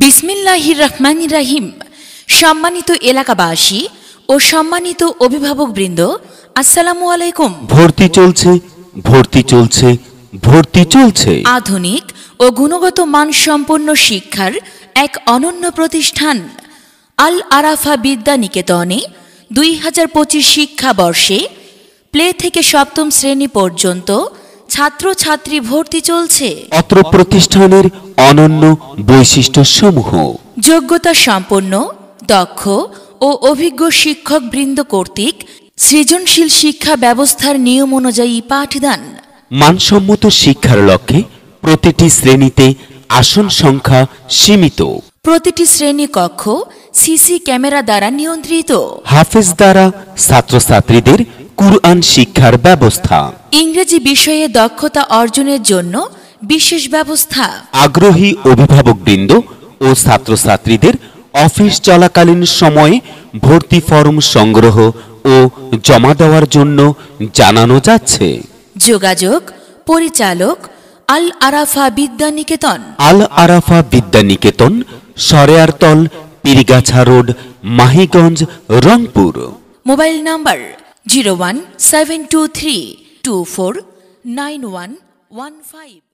বিসমিল্লাহির রহমানির রহিম। সম্মানিত এলাকাবাসী ও সম্মানিত অভিভাবকবৃন্দ, আসসালামু আলাইকুম। ভর্তি চলছে, ভর্তি চলছে, ভর্তি চলছে। আধুনিক ও গুণগত মানসম্পন্ন শিক্ষার এক অনন্য প্রতিষ্ঠান আল আরাফা বিদ্যা নিকেতনে 2025 শিক্ষাবর্ষে প্লে থেকে সপ্তম শ্রেণী পর্যন্ত ছাত্রছাত্রী ভর্তি চলছে। অত্র প্রতিষ্ঠানের অনন্য বৈশিষ্ট্যসমূহ: যোগ্যতা সম্পন্ন, দক্ষ ও অভিজ্ঞ শিক্ষকবৃন্দ কর্তৃক সৃজনশীল শিক্ষা ব্যবস্থার নিয়ম অনুযায়ী পাঠদান, মানসম্মত শিক্ষার লক্ষ্যে প্রতিটি শ্রেণীতে আসন সংখ্যা সীমিত, প্রতিটি শ্রেণী কক্ষ সিসি ক্যামেরা দ্বারা নিয়ন্ত্রিত, হাফেজ দ্বারা ছাত্রছাত্রীদের কুরআন শিক্ষার ব্যবস্থা, ইংরেজি বিষয়ে দক্ষতা অর্জনের জন্য বিশেষ ব্যবস্থা, আগ্রহী অভিভাবকবৃন্দ ও ছাত্রছাত্রীদের অফিস চলাকালীন সময়ে ভর্তি ফরম সংগ্রহ ও জমা দেওয়ার জন্য জানানো যাচ্ছে। যোগাযোগ পরিচালক আল আরাফা বিদ্যা নিকেতন, Al Arafa Vidya Niketan, Sareyartal, Pirgachha road, Mahiganj, Rangpur. Mobile number 01723249115।